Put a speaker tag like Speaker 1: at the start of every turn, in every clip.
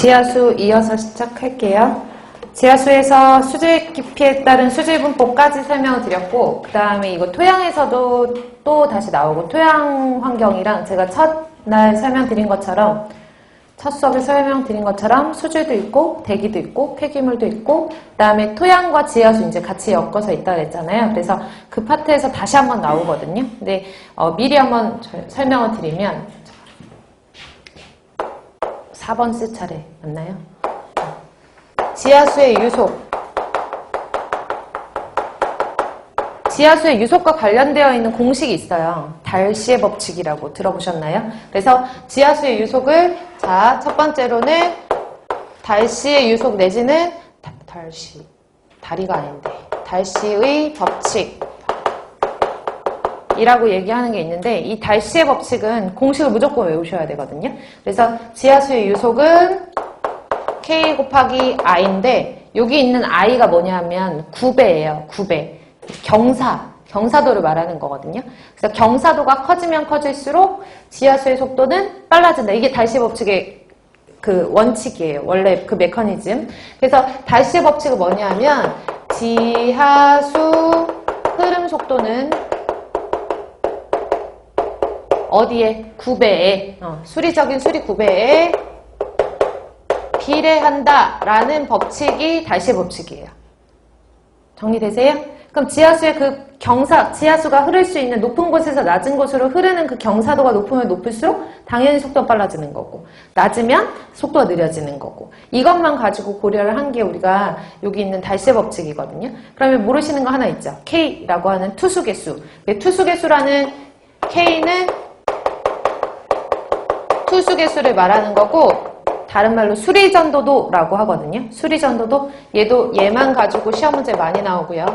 Speaker 1: 지하수 이어서 시작할게요. 지하수에서 수질 깊이에 따른 수질 분포까지 설명을 드렸고, 그 다음에 이거 토양에서도 또 다시 나오고, 토양 환경이랑 제가 첫날 설명드린 것처럼, 첫 수업에 설명드린 것처럼 수질도 있고, 대기도 있고, 폐기물도 있고, 그 다음에 토양과 지하수 이제 같이 엮어서 있다 그랬잖아요. 그래서 그 파트에서 다시 한번 나오거든요. 근데 미리 한번 설명을 드리면, 4번 쓸 차례 맞나요? 지하수의 유속. 지하수의 유속과 관련되어 있는 공식이 있어요. 달시의 법칙이라고 들어보셨나요? 그래서 지하수의 유속을, 자, 첫 번째로는 달시의 유속 내지는 다리가 아닌데 달시의 법칙 이라고 얘기하는 게 있는데, 이 달시의 법칙은 공식을 무조건 외우셔야 되거든요. 그래서 지하수의 유속은 K 곱하기 I인데, 여기 있는 I가 뭐냐면 9배예요. 9배. 경사도를 말하는 거거든요. 그래서 경사도가 커지면 커질수록 지하수의 속도는 빨라진다. 이게 달시의 법칙의 그 원칙이에요. 원래 그 메커니즘. 그래서 달시의 법칙은 뭐냐면, 지하수 흐름 속도는 어디에? 9배에, 수리적인 수리 9배에 비례한다 라는 법칙이 달시의 법칙이에요. 정리되세요? 그럼 지하수의 그 지하수가 흐를 수 있는 높은 곳에서 낮은 곳으로 흐르는 그 경사도가 높으면 높을수록 당연히 속도가 빨라지는 거고, 낮으면 속도가 느려지는 거고, 이것만 가지고 고려를 한 게 우리가 여기 있는 달시의 법칙이거든요. 그러면 모르시는 거 하나 있죠. K라고 하는 투수계수. 투수계수라는 K는 투수계수를 말하는 거고, 다른 말로 수리전도도라고 하거든요. 수리전도도, 얘만 가지고 시험 문제 많이 나오고요.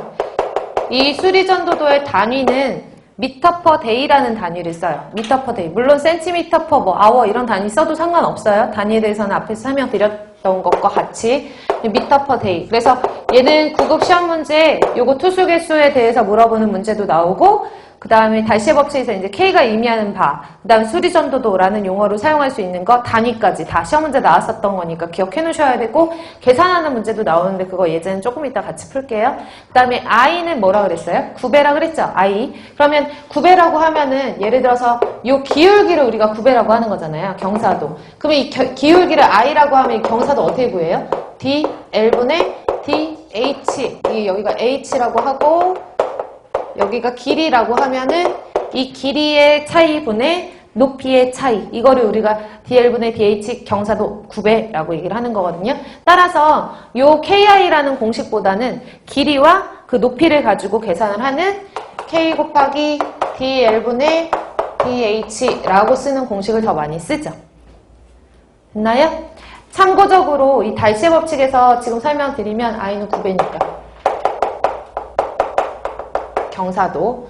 Speaker 1: 이 수리전도도의 단위는 미터 퍼 데이라는 단위를 써요. 미터 퍼 데이. 물론 센티미터 퍼 아워 이런 단위 써도 상관없어요. 단위에 대해서는 앞에서 설명드렸던 것과 같이 미터 퍼 데이. 그래서 얘는 9급 시험 문제에 요거 투수계수에 대해서 물어보는 문제도 나오고, 그 다음에 달시의 법칙에서 이제 K가 의미하는 바, 그 다음에 수리전도도라는 용어로 사용할 수 있는 거, 단위까지 다 시험 문제 나왔었던 거니까 기억해 놓으셔야 되고, 계산하는 문제도 나오는데 그거 예제는 조금 이따 같이 풀게요. 그 다음에 I는 뭐라 그랬어요? 9배라 그랬죠? I. 그러면 9배라고 하면은 예를 들어서 요 기울기를 우리가 9배라고 하는 거잖아요. 경사도. 그러면 이 기울기를 I라고 하면 이 경사도 어떻게 구해요? D, L분의 D, H. 여기가 H라고 하고, 여기가 길이라고 하면은 이 길이의 차이분의 높이의 차이, 이거를 우리가 dl분의 dh 경사도 9배라고 얘기를 하는 거거든요. 따라서 요 ki라는 공식보다는 길이와 그 높이를 가지고 계산을 하는 k 곱하기 dl분의 dh라고 쓰는 공식을 더 많이 쓰죠. 됐나요? 참고적으로 이 달시의 법칙에서 지금 설명드리면 i는 9배니까 경사도.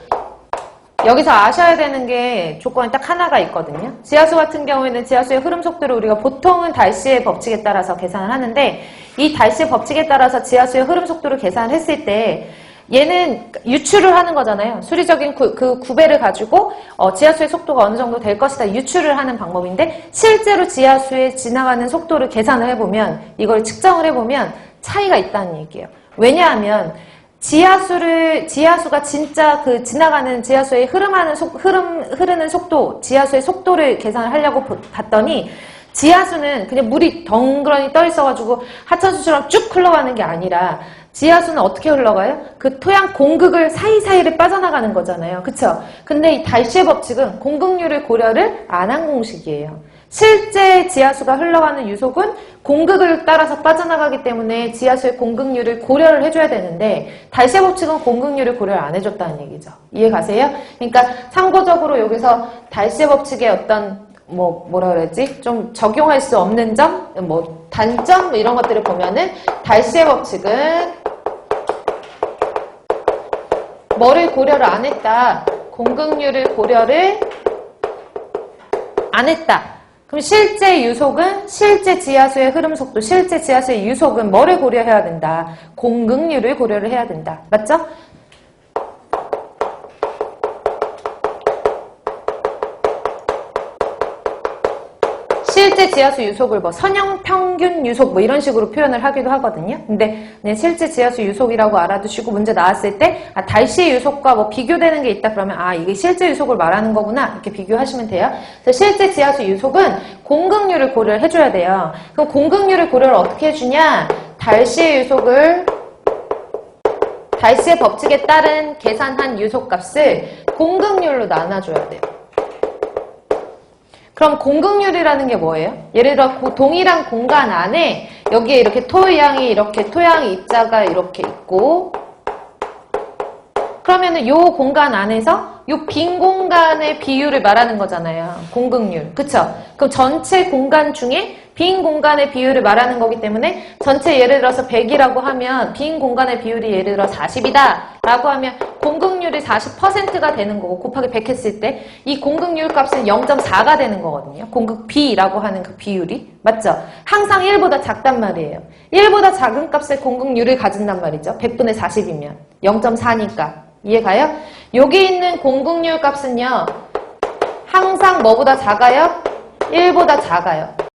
Speaker 1: 여기서 아셔야 되는 게 조건이 딱 하나가 있거든요. 지하수 같은 경우에는 지하수의 흐름 속도를 우리가 보통은 달시의 법칙에 따라서 계산을 하는데, 이 달시의 법칙에 따라서 지하수의 흐름 속도를 계산을 했을 때 얘는 유추를 하는 거잖아요. 수리적인 그 9배를 가지고 지하수의 속도가 어느 정도 될 것이다 유추를 하는 방법인데, 실제로 지하수에 지나가는 속도를 계산을 해보면, 이걸 측정을 해보면 차이가 있다는 얘기예요. 왜냐하면 지하수가 진짜 그 지나가는 지하수의 흐르는 속도, 지하수의 속도를 계산을 하려고 봤더니, 지하수는 그냥 물이 덩그러니 떠 있어가지고 하천수처럼 쭉 흘러가는 게 아니라, 지하수는 어떻게 흘러가요? 그 토양 공극을 사이사이를 빠져나가는 거잖아요. 그쵸? 근데 이 달시의 법칙은 공극률을 고려를 안 한 공식이에요. 실제 지하수가 흘러가는 유속은 공극을 따라서 빠져나가기 때문에 지하수의 공극률을 고려를 해줘야 되는데, 달시의 법칙은 공극률을 고려를 안 해줬다는 얘기죠. 이해 가세요? 그러니까 참고적으로 여기서 달시의 법칙의 어떤 뭐라 그러지? 좀 적용할 수 없는 점, 단점 이런 것들을 보면은, 달시의 법칙은 뭐를 고려를 안 했다? 공극률을 고려를 안 했다. 그럼 실제 유속은, 실제 지하수의 흐름 속도, 실제 지하수의 유속은 뭐를 고려해야 된다? 공극률을 고려를 해야 된다. 맞죠? 실제 지하수 유속을 뭐 선형 평균 유속 뭐 이런 식으로 표현을 하기도 하거든요. 근데 네, 실제 지하수 유속이라고 알아두시고 문제 나왔을 때 달시의 유속과 뭐 비교되는 게 있다 그러면 이게 실제 유속을 말하는 거구나 이렇게 비교하시면 돼요. 그래서 실제 지하수 유속은 공급률을 고려를 해줘야 돼요. 그럼 공급률을 고려를 어떻게 해주냐? 달시의 유속을 달시의 법칙에 따른 계산한 유속값을 공급률로 나눠줘야 돼요. 그럼 공급률이라는 게 뭐예요? 예를 들어 동일한 공간 안에 여기에 이렇게 토양이 입자가 이렇게 있고 그러면은 요 공간 안에서 요 빈 공간의 비율을 말하는 거잖아요. 공급률. 그쵸? 그럼 전체 공간 중에 빈 공간의 비율을 말하는 거기 때문에 전체 예를 들어서 100이라고 하면 빈 공간의 비율이 예를 들어 40이다 라고 하면 공급률이 40%가 되는 거고 곱하기 100 했을 때 이 공급률 값은 0.4가 되는 거거든요. 공급 B라고 하는 그 비율이. 맞죠? 항상 1보다 작단 말이에요. 1보다 작은 값의 공급률을 가진단 말이죠. 100분의 40이면 0.4니까. 이해가요? 여기 있는 공급률 값은요. 항상 뭐보다 작아요? 1보다 작아요.